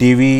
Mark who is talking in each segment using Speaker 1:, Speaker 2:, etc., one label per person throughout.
Speaker 1: TV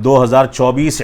Speaker 1: 2024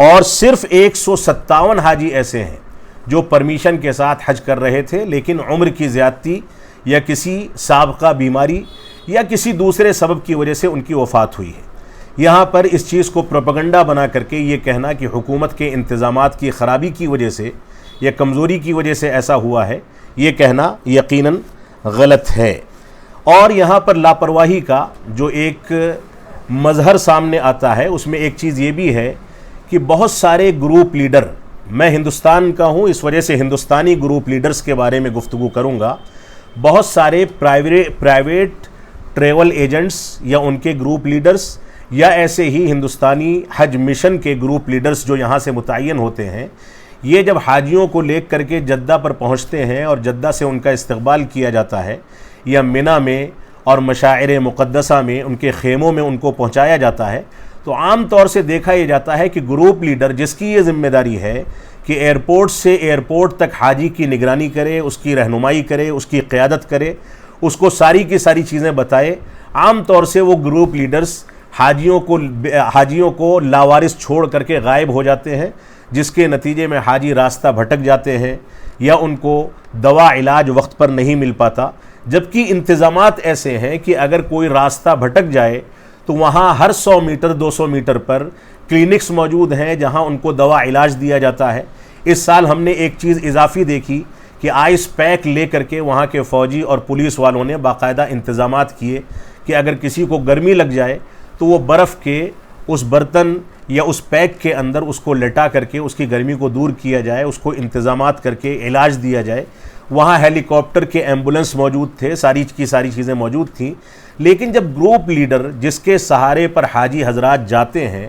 Speaker 1: اور صرف 157 حاجی ایسے ہیں جو پرمیشن کے ساتھ حج کر رہے تھے، لیکن عمر کی زیادتی یا کسی سابقہ بیماری یا کسی دوسرے سبب کی وجہ سے ان کی وفات ہوئی ہے۔ یہاں پر اس چیز کو پروپیگنڈا بنا کر کے یہ کہنا کہ حکومت کے انتظامات کی خرابی کی وجہ سے یا کمزوری کی وجہ سے ایسا ہوا ہے، یہ کہنا یقیناً غلط ہے۔ اور یہاں پر لاپرواہی کا جو ایک مظہر سامنے آتا ہے، اس میں ایک چیز یہ بھی ہے کہ بہت سارے گروپ لیڈر، میں ہندوستان کا ہوں اس وجہ سے ہندوستانی گروپ لیڈرز کے بارے میں گفتگو کروں گا، بہت سارے پرائیویٹ ٹریول ایجنٹس یا ان کے گروپ لیڈرز یا ایسے ہی ہندوستانی حج مشن کے گروپ لیڈرز جو یہاں سے متعین ہوتے ہیں، یہ جب حاجیوں کو لے کر کے جدہ پر پہنچتے ہیں اور جدہ سے ان کا استقبال کیا جاتا ہے یا منی میں اور مشاعر مقدسہ میں ان کے خیموں میں ان کو پہنچایا جاتا ہے، تو عام طور سے دیکھا یہ جاتا ہے کہ گروپ لیڈر جس کی یہ ذمہ داری ہے کہ ایئرپورٹ سے ایئرپورٹ تک حاجی کی نگرانی کرے، اس کی رہنمائی کرے، اس کی قیادت کرے، اس کو ساری کی ساری چیزیں بتائے، عام طور سے وہ گروپ لیڈرز حاجیوں کو لاوارث چھوڑ کر کے غائب ہو جاتے ہیں، جس کے نتیجے میں حاجی راستہ بھٹک جاتے ہیں یا ان کو دوا علاج وقت پر نہیں مل پاتا۔ جبکہ انتظامات ایسے ہیں کہ اگر کوئی راستہ بھٹک جائے تو وہاں ہر 100 میٹر 200 میٹر پر کلینکس موجود ہیں جہاں ان کو دوا علاج دیا جاتا ہے۔ اس سال ہم نے ایک چیز اضافی دیکھی کہ آئس پیک لے کر کے وہاں کے فوجی اور پولیس والوں نے باقاعدہ انتظامات کیے کہ اگر کسی کو گرمی لگ جائے تو وہ برف کے اس برتن یا اس پیک کے اندر اس کو لٹا کر کے اس کی گرمی کو دور کیا جائے، اس کو انتظامات کر کے علاج دیا جائے۔ وہاں ہیلی کاپٹر کے ایمبولنس موجود تھے، ساری کی ساری چیزیں موجود تھیں۔ لیکن جب گروپ لیڈر جس کے سہارے پر حاجی حضرات جاتے ہیں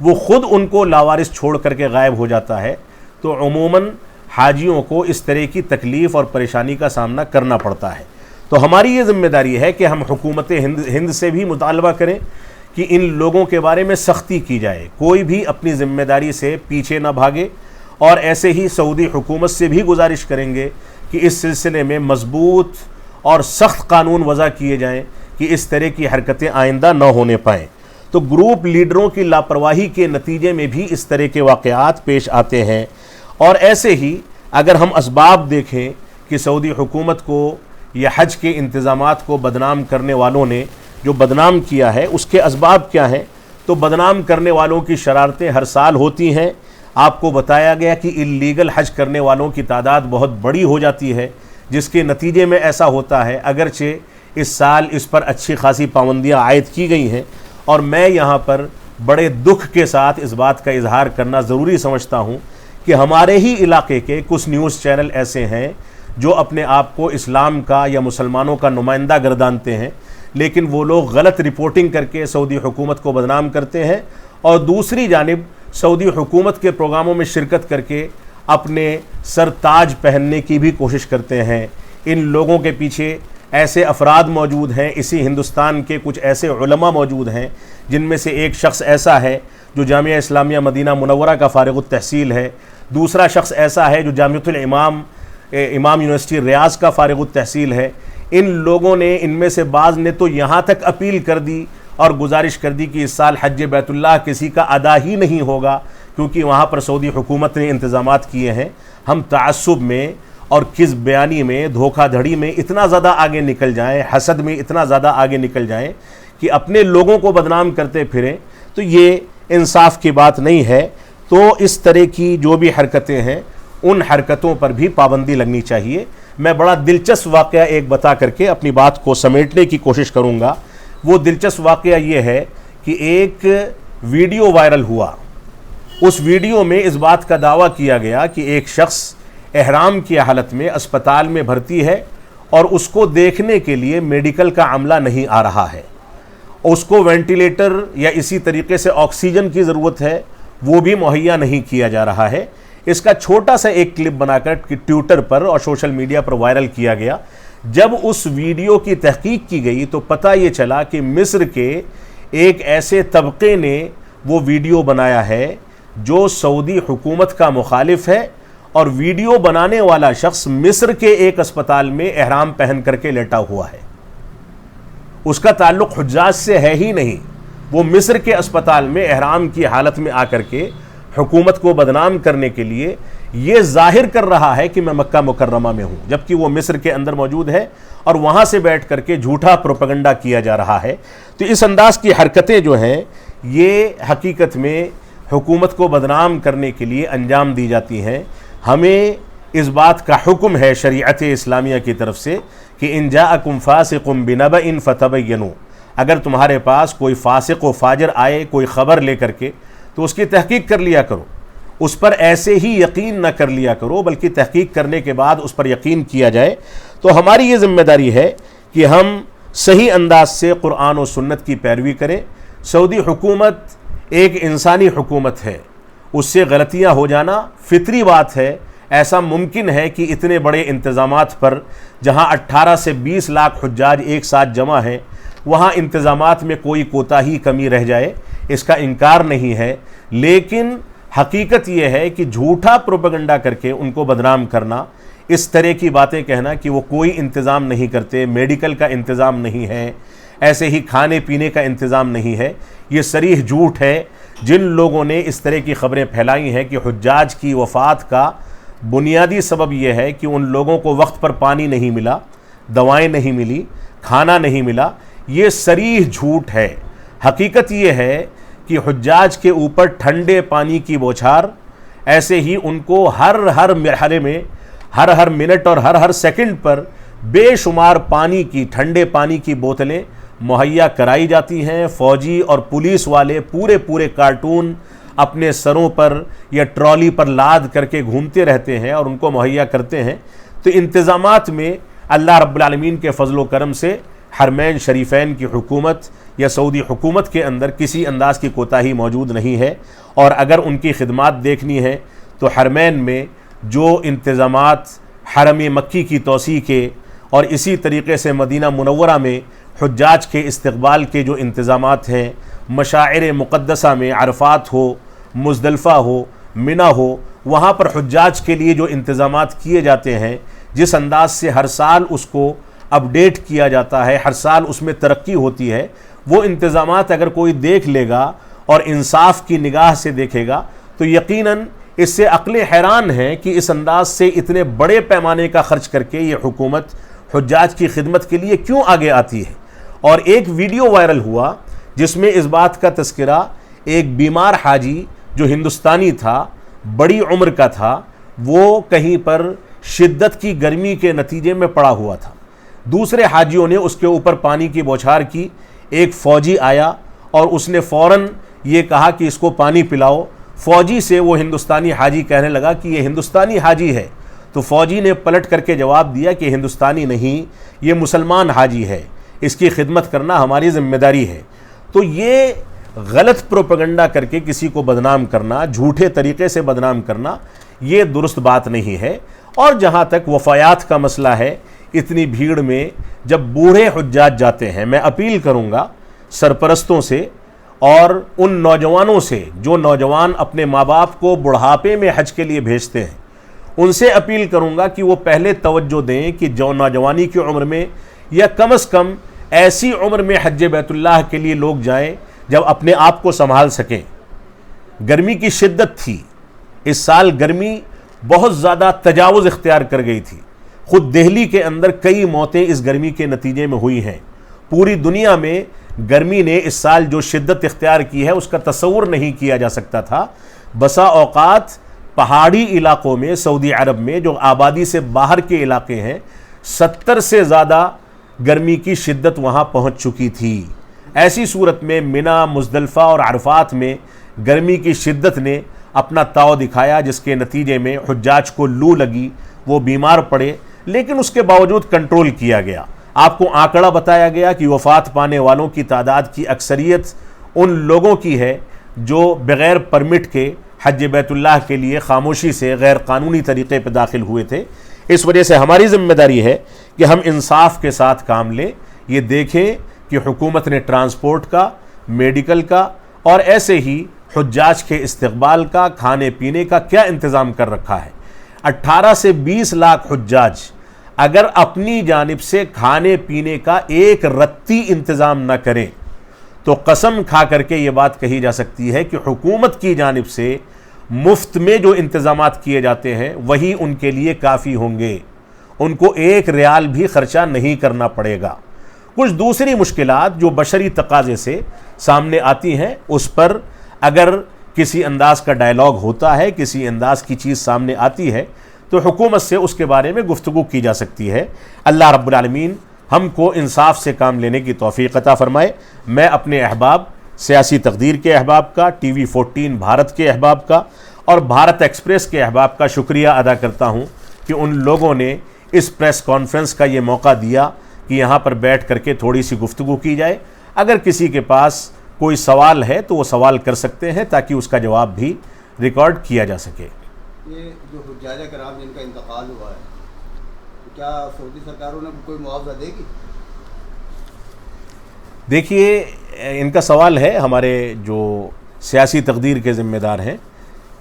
Speaker 1: وہ خود ان کو لاوارث چھوڑ کر کے غائب ہو جاتا ہے، تو عموماً حاجیوں کو اس طرح کی تکلیف اور پریشانی کا سامنا کرنا پڑتا ہے۔ تو ہماری یہ ذمہ داری ہے کہ ہم حکومت ہند سے بھی مطالبہ کریں کہ ان لوگوں کے بارے میں سختی کی جائے، کوئی بھی اپنی ذمہ داری سے پیچھے نہ بھاگے، اور ایسے ہی سعودی حکومت سے بھی گزارش کریں گے کہ اس سلسلے میں مضبوط اور سخت قانون وضع کیے جائیں کہ اس طرح کی حرکتیں آئندہ نہ ہونے پائیں۔ تو گروپ لیڈروں کی لاپرواہی کے نتیجے میں بھی اس طرح کے واقعات پیش آتے ہیں۔ اور ایسے ہی اگر ہم اسباب دیکھیں کہ سعودی حکومت کو یا حج کے انتظامات کو بدنام کرنے والوں نے جو بدنام کیا ہے اس کے اسباب کیا ہیں، تو بدنام کرنے والوں کی شرارتیں ہر سال ہوتی ہیں۔ آپ کو بتایا گیا کہ اللیگل حج کرنے والوں کی تعداد بہت بڑی ہو جاتی ہے، جس کے نتیجے میں ایسا ہوتا ہے۔ اگرچہ اس سال اس پر اچھی خاصی پابندیاں عائد کی گئی ہیں، اور میں یہاں پر بڑے دکھ کے ساتھ اس بات کا اظہار کرنا ضروری سمجھتا ہوں کہ ہمارے ہی علاقے کے کچھ نیوز چینل ایسے ہیں جو اپنے آپ کو اسلام کا یا مسلمانوں کا نمائندہ گردانتے ہیں، لیکن وہ لوگ غلط رپورٹنگ کر کے سعودی حکومت کو بدنام کرتے ہیں، اور دوسری جانب سعودی حکومت کے پروگراموں میں شرکت کر کے اپنے سر تاج پہننے کی بھی کوشش کرتے ہیں۔ ان لوگوں کے پیچھے ایسے افراد موجود ہیں، اسی ہندوستان کے کچھ ایسے علماء موجود ہیں جن میں سے ایک شخص ایسا ہے جو جامعہ اسلامیہ مدینہ منورہ کا فارغ التحصیل ہے، دوسرا شخص ایسا ہے جو جامعۃ الامام یونیورسٹی ریاض کا فارغ التحصیل ہے۔ ان لوگوں نے، ان میں سے بعض نے تو یہاں تک اپیل کر دی اور گزارش کر دی کہ اس سال حج بیت اللہ کسی کا ادا ہی نہیں ہوگا، کیونکہ وہاں پر سعودی حکومت نے انتظامات کیے ہیں۔ ہم تعصب میں اور کذب بیانی میں، دھوکہ دھڑی میں اتنا زیادہ آگے نکل جائیں، حسد میں اتنا زیادہ آگے نکل جائیں کہ اپنے لوگوں کو بدنام کرتے پھریں، تو یہ انصاف کی بات نہیں ہے۔ تو اس طرح کی جو بھی حرکتیں ہیں ان حرکتوں پر بھی پابندی لگنی چاہیے۔ میں بڑا دلچسپ واقعہ ایک بتا کر کے اپنی بات کو سمیٹنے کی کوشش کروں گا۔ وہ دلچسپ واقعہ یہ ہے کہ ایک ویڈیو وائرل ہوا، اس ویڈیو میں اس بات کا دعویٰ کیا گیا کہ ایک شخص احرام کی حالت میں اسپتال میں بھرتی ہے اور اس کو دیکھنے کے لیے میڈیکل کا عملہ نہیں آ رہا ہے، اس کو وینٹیلیٹر یا اسی طریقے سے آکسیجن کی ضرورت ہے، وہ بھی مہیا نہیں کیا جا رہا ہے۔ اس کا چھوٹا سا ایک کلپ بنا کر ٹویٹر پر اور سوشل میڈیا پر وائرل کیا گیا۔ جب اس ویڈیو کی تحقیق کی گئی تو پتہ یہ چلا کہ مصر کے ایک ایسے طبقے نے وہ ویڈیو بنایا ہے جو سعودی حکومت کا مخالف ہے، اور ویڈیو بنانے والا شخص مصر کے ایک اسپتال میں احرام پہن کر کے لیٹا ہوا ہے۔ اس کا تعلق حجاج سے ہے ہی نہیں، وہ مصر کے اسپتال میں احرام کی حالت میں آ کر کے حکومت کو بدنام کرنے کے لیے یہ ظاہر کر رہا ہے کہ میں مکہ مکرمہ میں ہوں، جبکہ وہ مصر کے اندر موجود ہے اور وہاں سے بیٹھ کر کے جھوٹا پروپیگنڈا کیا جا رہا ہے۔ تو اس انداز کی حرکتیں جو ہیں یہ حقیقت میں حکومت کو بدنام کرنے کے لیے انجام دی جاتی ہیں۔ ہمیں اس بات کا حکم ہے شریعت اسلامیہ کی طرف سے کہ ان جاءکم فاسق بنبأ فتبینوا، اگر تمہارے پاس کوئی فاسق و فاجر آئے کوئی خبر لے کر کے تو اس کی تحقیق کر لیا کرو، اس پر ایسے ہی یقین نہ کر لیا کرو بلکہ تحقیق کرنے کے بعد اس پر یقین کیا جائے۔ تو ہماری یہ ذمہ داری ہے کہ ہم صحیح انداز سے قرآن و سنت کی پیروی کریں۔ سعودی حکومت ایک انسانی حکومت ہے، اس سے غلطیاں ہو جانا فطری بات ہے۔ ایسا ممکن ہے کہ اتنے بڑے انتظامات پر جہاں 18 سے 20 لاکھ حجاج ایک ساتھ جمع ہیں وہاں انتظامات میں کوئی کوتاہی کمی رہ جائے، اس کا انکار نہیں ہے، لیکن حقیقت یہ ہے کہ جھوٹا پروپیگنڈا کر کے ان کو بدنام کرنا، اس طرح کی باتیں کہنا کہ وہ کوئی انتظام نہیں کرتے، میڈیکل کا انتظام نہیں ہے، ایسے ہی کھانے پینے کا انتظام نہیں ہے، یہ صریح جھوٹ ہے۔ جن لوگوں نے اس طرح کی خبریں پھیلائی ہیں کہ حجاج کی وفات کا بنیادی سبب یہ ہے کہ ان لوگوں کو وقت پر پانی نہیں ملا، دوائیں نہیں ملی، کھانا نہیں ملا، یہ صریح جھوٹ ہے۔ حقیقت یہ ہے کہ حجاج کے اوپر ٹھنڈے پانی کی بوچھار، ایسے ہی ان کو ہر مرحلے میں ہر منٹ اور ہر سیکنڈ پر بے شمار پانی کی، ٹھنڈے پانی کی بوتلیں مہیا کرائی جاتی ہیں۔ فوجی اور پولیس والے پورے کارٹون اپنے سروں پر یا ٹرالی پر لاد کر کے گھومتے رہتے ہیں اور ان کو مہیا کرتے ہیں۔ تو انتظامات میں اللہ رب العالمین کے فضل و کرم سے حرمین شریفین کی حکومت یا سعودی حکومت کے اندر کسی انداز کی کوتاہی موجود نہیں ہے، اور اگر ان کی خدمات دیکھنی ہے تو حرمین میں جو انتظامات حرم مکی کی توسیع کے اور اسی طریقے سے مدینہ منورہ میں حجاج کے استقبال کے جو انتظامات ہیں، مشاعر مقدسہ میں عرفات ہو، مزدلفہ ہو، منی ہو، وہاں پر حجاج کے لیے جو انتظامات کیے جاتے ہیں، جس انداز سے ہر سال اس کو اپڈیٹ کیا جاتا ہے، ہر سال اس میں ترقی ہوتی ہے، وہ انتظامات اگر کوئی دیکھ لے گا اور انصاف کی نگاہ سے دیکھے گا تو یقیناً اس سے عقل حیران ہے کہ اس انداز سے اتنے بڑے پیمانے کا خرچ کر کے یہ حکومت حجاج کی خدمت کے لیے کیوں آگے آتی ہے۔ اور ایک ویڈیو وائرل ہوا جس میں اس بات کا تذکرہ ایک بیمار حاجی جو ہندوستانی تھا، بڑی عمر کا تھا، وہ کہیں پر شدت کی گرمی کے نتیجے میں پڑا ہوا تھا، دوسرے حاجیوں نے اس کے اوپر پانی کی بوچھار کی، ایک فوجی آیا اور اس نے فوراً یہ کہا کہ اس کو پانی پلاؤ۔ فوجی سے وہ ہندوستانی حاجی کہنے لگا کہ یہ ہندوستانی حاجی ہے، تو فوجی نے پلٹ کر کے جواب دیا کہ ہندوستانی نہیں، یہ مسلمان حاجی ہے، اس کی خدمت کرنا ہماری ذمہ داری ہے۔ تو یہ غلط پروپیگنڈا کر کے کسی کو بدنام کرنا، جھوٹے طریقے سے بدنام کرنا، یہ درست بات نہیں ہے۔ اور جہاں تک وفایات کا مسئلہ ہے، اتنی بھیڑ میں جب بوڑھے حجاج جاتے ہیں، میں اپیل کروں گا سرپرستوں سے اور ان نوجوانوں سے جو نوجوان اپنے ماں باپ کو بڑھاپے میں حج کے لیے بھیجتے ہیں، ان سے اپیل کروں گا کہ وہ پہلے توجہ دیں کہ جو نوجوانی کی عمر میں یا کم از کم ایسی عمر میں حج بیت اللہ کے لیے لوگ جائیں جب اپنے آپ کو سنبھال سکیں۔ گرمی کی شدت تھی، اس سال گرمی بہت زیادہ تجاوز اختیار کر گئی تھی، خود دہلی کے اندر کئی موتیں اس گرمی کے نتیجے میں ہوئی ہیں۔ پوری دنیا میں گرمی نے اس سال جو شدت اختیار کی ہے اس کا تصور نہیں کیا جا سکتا تھا۔ بسا اوقات پہاڑی علاقوں میں، سعودی عرب میں جو آبادی سے باہر کے علاقے ہیں، 70 سے زیادہ گرمی کی شدت وہاں پہنچ چکی تھی۔ ایسی صورت میں منی، مزدلفہ اور عرفات میں گرمی کی شدت نے اپنا تاؤ دکھایا، جس کے نتیجے میں حجاج کو لو لگی، وہ بیمار پڑے، لیکن اس کے باوجود کنٹرول کیا گیا۔ آپ کو آنکڑا بتایا گیا کہ وفات پانے والوں کی تعداد کی اکثریت ان لوگوں کی ہے جو بغیر پرمٹ کے حج بیت اللہ کے لیے خاموشی سے غیر قانونی طریقے پہ داخل ہوئے تھے۔ اس وجہ سے ہماری ذمہ داری ہے کہ ہم انصاف کے ساتھ کام لیں، یہ دیکھیں کہ حکومت نے ٹرانسپورٹ کا، میڈیکل کا اور ایسے ہی حجاج کے استقبال کا، کھانے پینے کا کیا انتظام کر رکھا ہے۔ 18 سے 20 لاکھ حجاج اگر اپنی جانب سے کھانے پینے کا ایک رتی انتظام نہ کریں تو قسم کھا کر کے یہ بات کہی جا سکتی ہے کہ حکومت کی جانب سے مفت میں جو انتظامات کیے جاتے ہیں وہی ان کے لیے کافی ہوں گے، ان کو 1 ریال بھی خرچہ نہیں کرنا پڑے گا۔ کچھ دوسری مشکلات جو بشری تقاضے سے سامنے آتی ہیں اس پر اگر کسی انداز کا ڈائلاگ ہوتا ہے، کسی انداز کی چیز سامنے آتی ہے تو حکومت سے اس کے بارے میں گفتگو کی جا سکتی ہے۔ اللہ رب العالمین ہم کو انصاف سے کام لینے کی توفیق عطا فرمائے۔ میں اپنے احباب، سیاسی تقدیر کے احباب کا، ٹی وی 14 بھارت کے احباب کا اور بھارت ایکسپریس کے احباب کا شکریہ ادا کرتا ہوں کہ ان لوگوں نے اس پریس کانفرنس کا یہ موقع دیا کہ یہاں پر بیٹھ کر کے تھوڑی سی گفتگو کی جائے۔ اگر کسی کے پاس کوئی سوال ہے تو وہ سوال کر سکتے ہیں تاکہ اس کا جواب بھی ریکارڈ کیا جا سکے۔
Speaker 2: یہ جو حجاج کرام جن کا انتقال ہوا ہے، کیا سعودی سرکاروں نے کوئی معاوضہ دے گی؟
Speaker 1: دیکھیے، ان کا سوال ہے ہمارے جو سیاسی تقدیر کے ذمہ دار ہیں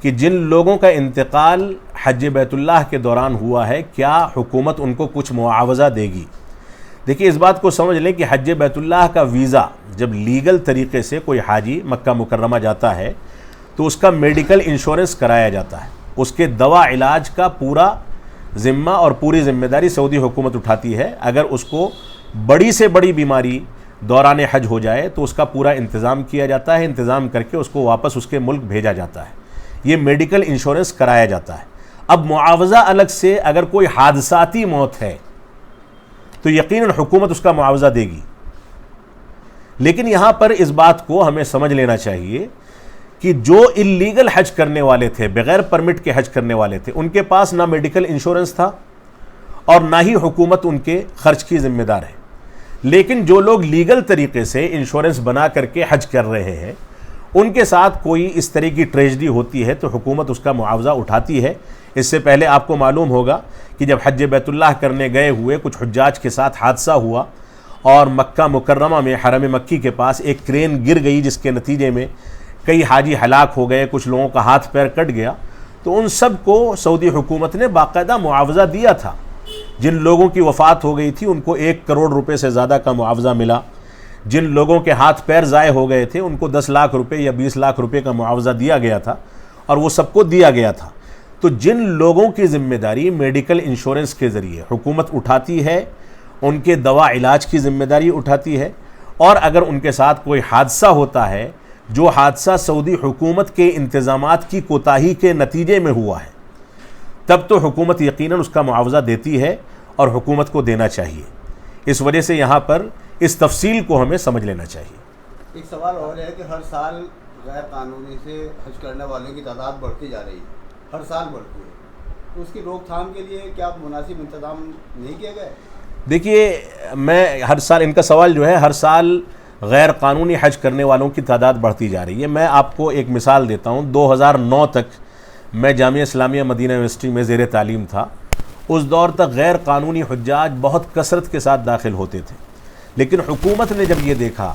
Speaker 1: کہ جن لوگوں کا انتقال حج بیت اللہ کے دوران ہوا ہے کیا حکومت ان کو کچھ معاوضہ دے گی؟ دیکھیے، اس بات کو سمجھ لیں کہ حج بیت اللہ کا ویزا جب لیگل طریقے سے کوئی حاجی مکہ مکرمہ جاتا ہے تو اس کا میڈیکل انشورنس کرایا جاتا ہے، اس کے دوا علاج کا پورا ذمہ اور پوری ذمہ داری سعودی حکومت اٹھاتی ہے۔ اگر اس کو بڑی سے بڑی بیماری دوران حج ہو جائے تو اس کا پورا انتظام کیا جاتا ہے، انتظام کر کے اس کو واپس اس کے ملک بھیجا جاتا ہے، یہ میڈیکل انشورنس کرایا جاتا ہے۔ اب معاوضہ الگ سے اگر کوئی حادثاتی موت ہے تو یقیناً حکومت اس کا معاوضہ دے گی، لیکن یہاں پر اس بات کو ہمیں سمجھ لینا چاہیے کہ جو اللیگل حج کرنے والے تھے، بغیر پرمٹ کے حج کرنے والے تھے، ان کے پاس نہ میڈیکل انشورنس تھا اور نہ ہی حکومت ان کے خرچ کی ذمہ دار ہے۔ لیکن جو لوگ لیگل طریقے سے انشورنس بنا کر کے حج کر رہے ہیں ان کے ساتھ کوئی اس طرح کی ٹریجڈی ہوتی ہے تو حکومت اس کا معاوضہ اٹھاتی ہے۔ اس سے پہلے آپ کو معلوم ہوگا کہ جب حج بیت اللہ کرنے گئے ہوئے کچھ حجاج کے ساتھ حادثہ ہوا اور مکہ مکرمہ میں حرم مکی کے پاس ایک کرین گر گئی جس کے نتیجے میں کئی حاجی ہلاک ہو گئے، کچھ لوگوں کا ہاتھ پیر کٹ گیا، تو ان سب کو سعودی حکومت نے باقاعدہ معاوضہ دیا تھا۔ جن لوگوں کی وفات ہو گئی تھی ان کو 1 کروڑ روپے سے زیادہ کا معاوضہ ملا، جن لوگوں کے ہاتھ پیر ضائع ہو گئے تھے ان کو 10 لاکھ روپے یا 20 لاکھ روپے کا معاوضہ دیا گیا تھا اور وہ سب کو دیا گیا تھا۔ تو جن لوگوں کی ذمہ داری میڈیکل انشورنس کے ذریعے حکومت اٹھاتی ہے، ان کے دوا علاج کی ذمہ داری اٹھاتی ہے، اور اگر ان کے ساتھ کوئی حادثہ ہوتا ہے جو حادثہ سعودی حکومت کے انتظامات کی کوتاہی کے نتیجے میں ہوا ہے، تب تو حکومت یقیناً اس کا معاوضہ دیتی ہے اور حکومت کو دینا چاہیے۔ اس وجہ سے یہاں پر اس تفصیل کو ہمیں سمجھ لینا چاہیے۔
Speaker 2: ایک سوال اور ہے کہ ہر سال غیر قانونی سے حج کرنے والوں کی تعداد بڑھتی جا رہی ہے، ہر سال بڑھتی ہے، تو اس کی روک تھام کے لیے کیا مناسب انتظام نہیں کیے گئے؟
Speaker 1: دیکھیے، میں ہر سال ان کا سوال جو ہے ہر سال غیر قانونی حج کرنے والوں کی تعداد بڑھتی جا رہی ہے۔ میں آپ کو ایک مثال دیتا ہوں۔ 2009 تک میں جامعہ اسلامیہ مدینہ یونیورسٹی میں زیر تعلیم تھا۔ اس دور تک غیر قانونی حجاج بہت کثرت کے ساتھ داخل ہوتے تھے، لیکن حکومت نے جب یہ دیکھا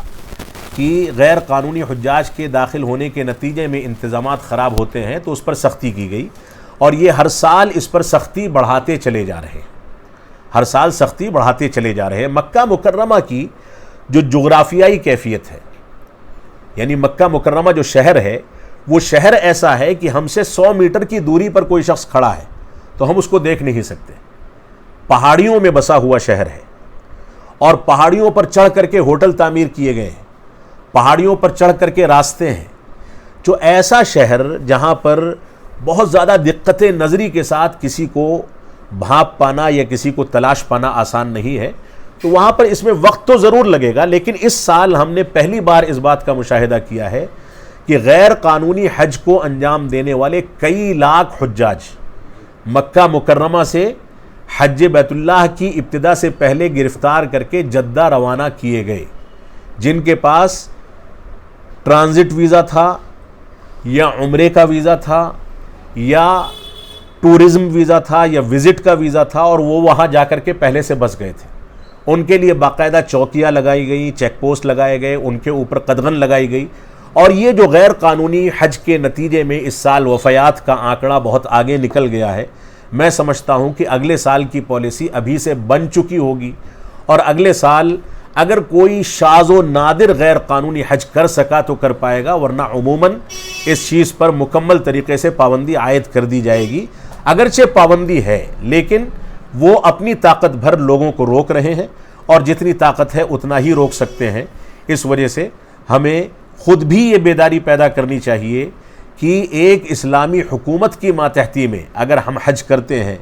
Speaker 1: کہ غیر قانونی حجاج کے داخل ہونے کے نتیجے میں انتظامات خراب ہوتے ہیں تو اس پر سختی کی گئی، اور یہ ہر سال اس پر سختی بڑھاتے چلے جا رہے ہیں، ہر سال سختی بڑھاتے چلے جا رہے ہیں۔ مکہ مکرمہ کی جو جغرافیائی کیفیت ہے، یعنی مکہ مکرمہ جو شہر ہے وہ شہر ایسا ہے کہ ہم سے 100 میٹر کی دوری پر کوئی شخص کھڑا ہے تو ہم اس کو دیکھ نہیں سکتے۔ پہاڑیوں میں بسا ہوا شہر ہے اور پہاڑیوں پر چڑھ کر کے ہوٹل تعمیر کیے گئے ہیں، پہاڑیوں پر چڑھ کر کے راستے ہیں۔ جو ایسا شہر جہاں پر بہت زیادہ دقت نظری کے ساتھ کسی کو بھانپ پانا یا کسی کو تلاش پانا آسان نہیں ہے، تو وہاں پر اس میں وقت تو ضرور لگے گا، لیکن اس سال ہم نے پہلی بار اس بات کا مشاہدہ کیا ہے کہ غیر قانونی حج کو انجام دینے والے کئی لاکھ حجاج مکہ مکرمہ سے حج بیت اللہ کی ابتدا سے پہلے گرفتار کر کے جدہ روانہ کیے گئے، جن کے پاس ٹرانزٹ ویزا تھا یا عمرے کا ویزا تھا یا ٹورزم ویزا تھا یا وزٹ کا ویزا تھا، اور وہ وہاں جا کر کے پہلے سے بس گئے تھے۔ ان کے لیے باقاعدہ چوکیاں لگائی گئی، چیک پوسٹ لگائے گئے، ان کے اوپر قدغن لگائی گئی، اور یہ جو غیر قانونی حج کے نتیجے میں اس سال وفیات کا آنکڑا بہت آگے نکل گیا ہے۔ میں سمجھتا ہوں کہ اگلے سال کی پالیسی ابھی سے بن چکی ہوگی، اور اگلے سال اگر کوئی شاذ و نادر غیر قانونی حج کر سکا تو کر پائے گا، ورنہ عموماً اس چیز پر مکمل طریقے سے پابندی عائد کر دی جائے گی۔ اگرچہ پابندی ہے لیکن وہ اپنی طاقت بھر لوگوں کو روک رہے ہیں، اور جتنی طاقت ہے اتنا ہی روک سکتے ہیں۔ اس وجہ سے ہمیں خود بھی یہ بیداری پیدا کرنی چاہیے کہ ایک اسلامی حکومت کی ماتحتی میں اگر ہم حج کرتے ہیں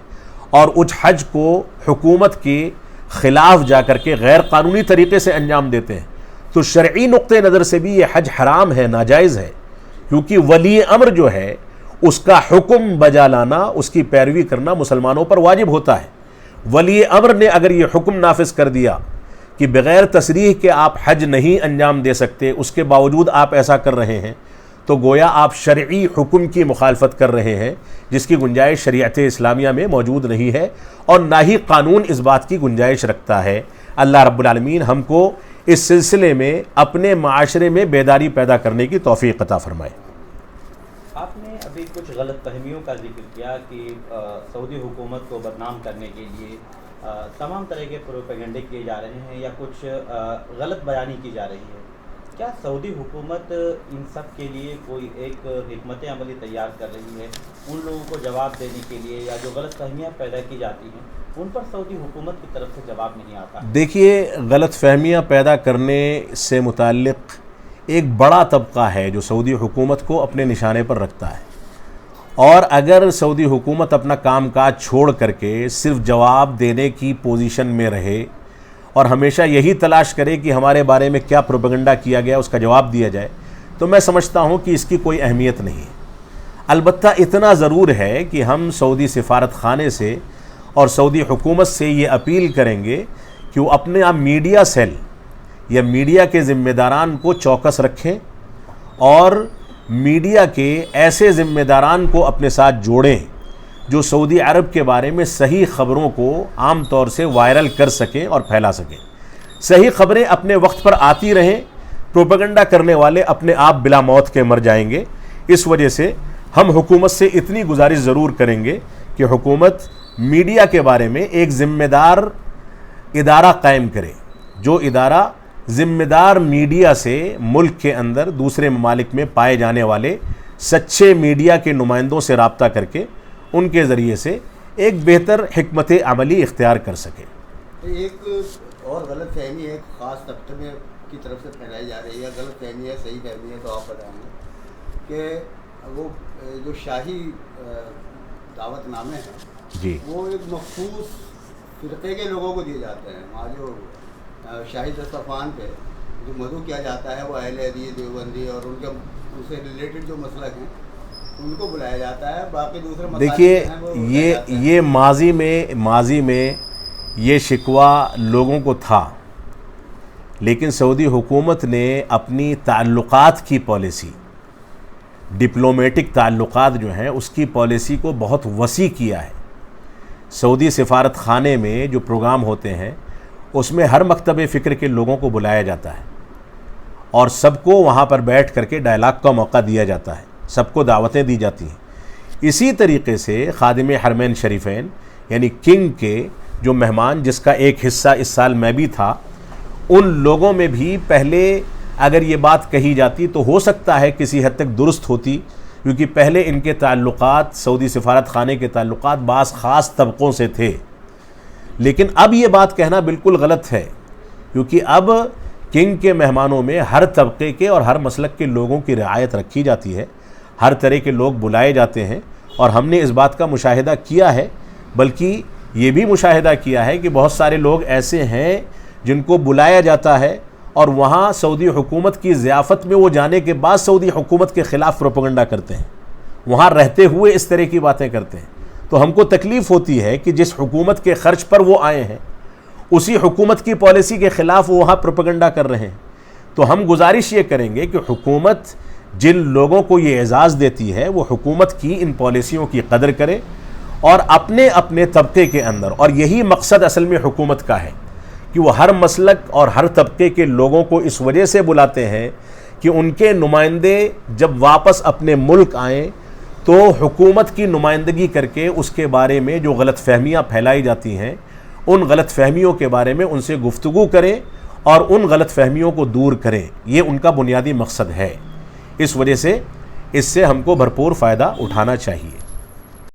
Speaker 1: اور اس حج کو حکومت کے خلاف جا کر کے غیر قانونی طریقے سے انجام دیتے ہیں تو شرعی نقطہ نظر سے بھی یہ حج حرام ہے، ناجائز ہے، کیونکہ ولی امر جو ہے اس کا حکم بجا لانا، اس کی پیروی کرنا مسلمانوں پر واجب ہوتا ہے۔ ولی امر نے اگر یہ حکم نافذ کر دیا کہ بغیر تصریح کے آپ حج نہیں انجام دے سکتے، اس کے باوجود آپ ایسا کر رہے ہیں، تو گویا آپ شرعی حکم کی مخالفت کر رہے ہیں، جس کی گنجائش شریعت اسلامیہ میں موجود نہیں ہے، اور نہ ہی قانون اس بات کی گنجائش رکھتا ہے۔ اللہ رب العالمین ہم کو اس سلسلے میں اپنے معاشرے میں بیداری پیدا کرنے کی توفیق عطا فرمائے۔
Speaker 3: آپ نے ابھی کچھ غلط فہمیوں کا ذکر کیا کہ سعودی حکومت کو بدنام کرنے کے لیے تمام طرح کے پروپیگنڈے کیے جا رہے ہیں یا کچھ غلط بیانی کی جا رہی ہے۔ کیا سعودی حکومت ان سب کے لیے کوئی ایک حکمت عملی تیار کر رہی ہے ان لوگوں کو جواب دینے کے لیے، یا جو غلط فہمیاں پیدا کی جاتی ہیں ان پر سعودی حکومت کی طرف سے جواب نہیں آتا؟
Speaker 1: دیکھیے، غلط فہمیاں پیدا کرنے سے متعلق ایک بڑا طبقہ ہے جو سعودی حکومت کو اپنے نشانے پر رکھتا ہے، اور اگر سعودی حکومت اپنا کام کاج چھوڑ کر کے صرف جواب دینے کی پوزیشن میں رہے اور ہمیشہ یہی تلاش کرے کہ ہمارے بارے میں کیا پروپیگنڈا کیا گیا اس کا جواب دیا جائے، تو میں سمجھتا ہوں کہ اس کی کوئی اہمیت نہیں ہے۔ البتہ اتنا ضرور ہے کہ ہم سعودی سفارت خانے سے اور سعودی حکومت سے یہ اپیل کریں گے کہ وہ اپنے میڈیا سیل یا میڈیا کے ذمہ داران کو چوکس رکھیں، اور میڈیا کے ایسے ذمہ داران کو اپنے ساتھ جوڑیں جو سعودی عرب کے بارے میں صحیح خبروں کو عام طور سے وائرل کر سکیں اور پھیلا سکیں۔ صحیح خبریں اپنے وقت پر آتی رہیں، پروپیگنڈا کرنے والے اپنے آپ بلا موت کے مر جائیں گے۔ اس وجہ سے ہم حکومت سے اتنی گزارش ضرور کریں گے کہ حکومت میڈیا کے بارے میں ایک ذمہ دار ادارہ قائم کرے، جو ادارہ ذمہ دار میڈیا سے ملک کے اندر دوسرے ممالک میں پائے جانے والے سچے میڈیا کے نمائندوں سے رابطہ کر کے ان کے ذریعے سے ایک بہتر حکمت عملی اختیار کر سکے۔
Speaker 2: ایک اور غلط فہمی ایک خاص طبقے میں کی طرف سے پھیلائی جا رہی ہے، غلط فہمی ہے صحیح فہمی ہے تو آپ بتائیں گے، کہ وہ جو شاہی دعوت نامے ہیں
Speaker 1: جی،
Speaker 2: وہ ایک مخصوص فرقے کے لوگوں کو دیے جاتے ہیں۔ وہاں جو شاہی دسترخوان پہ جو مدعو کیا جاتا ہے وہ اہل حدیث، دیوبندی اور ان سے ریلیٹڈ جو مسلک ہیں ان کو بلایا جاتا ہے، باقی دوسرے مسائل
Speaker 1: دیکھیے یہ ماضی میں یہ شکوہ لوگوں کو تھا، لیکن سعودی حکومت نے اپنی تعلقات کی پالیسی، ڈپلومیٹک تعلقات جو ہیں اس کی پالیسی کو بہت وسیع کیا ہے۔ سعودی سفارت خانے میں جو پروگرام ہوتے ہیں اس میں ہر مکتب فکر کے لوگوں کو بلایا جاتا ہے، اور سب کو وہاں پر بیٹھ کر کے ڈائلاگ کا موقع دیا جاتا ہے، سب کو دعوتیں دی جاتی ہیں۔ اسی طریقے سے خادم حرمین شریفین یعنی کنگ کے جو مہمان، جس کا ایک حصہ اس سال میں بھی تھا، ان لوگوں میں بھی پہلے اگر یہ بات کہی جاتی تو ہو سکتا ہے کسی حد تک درست ہوتی، کیونکہ پہلے ان کے تعلقات، سعودی سفارت خانے کے تعلقات بعض خاص طبقوں سے تھے، لیکن اب یہ بات کہنا بالکل غلط ہے، کیونکہ اب کنگ کے مہمانوں میں ہر طبقے کے اور ہر مسلک کے لوگوں کی رعایت رکھی جاتی ہے، ہر طرح کے لوگ بلائے جاتے ہیں، اور ہم نے اس بات کا مشاہدہ کیا ہے، بلکہ یہ بھی مشاہدہ کیا ہے کہ بہت سارے لوگ ایسے ہیں جن کو بلایا جاتا ہے اور وہاں سعودی حکومت کی ضیافت میں وہ جانے کے بعد سعودی حکومت کے خلاف پروپیگنڈا کرتے ہیں، وہاں رہتے ہوئے اس طرح کی باتیں کرتے ہیں۔ تو ہم کو تکلیف ہوتی ہے کہ جس حکومت کے خرچ پر وہ آئے ہیں اسی حکومت کی پالیسی کے خلاف وہ وہاں پروپیگنڈا کر رہے ہیں۔ تو ہم گزارش یہ کریں گے کہ حکومت جن لوگوں کو یہ اعزاز دیتی ہے وہ حکومت کی ان پالیسیوں کی قدر کرے، اور اپنے اپنے طبقے کے اندر، اور یہی مقصد اصل میں حکومت کا ہے کہ وہ ہر مسلک اور ہر طبقے کے لوگوں کو اس وجہ سے بلاتے ہیں کہ ان کے نمائندے جب واپس اپنے ملک آئیں تو حکومت کی نمائندگی کر کے اس کے بارے میں جو غلط فہمیاں پھیلائی جاتی ہیں ان غلط فہمیوں کے بارے میں ان سے گفتگو کریں، اور ان غلط فہمیوں کو دور کریں، یہ ان کا بنیادی مقصد ہے۔ اس وجہ سے اس سے ہم کو بھرپور فائدہ اٹھانا چاہیے۔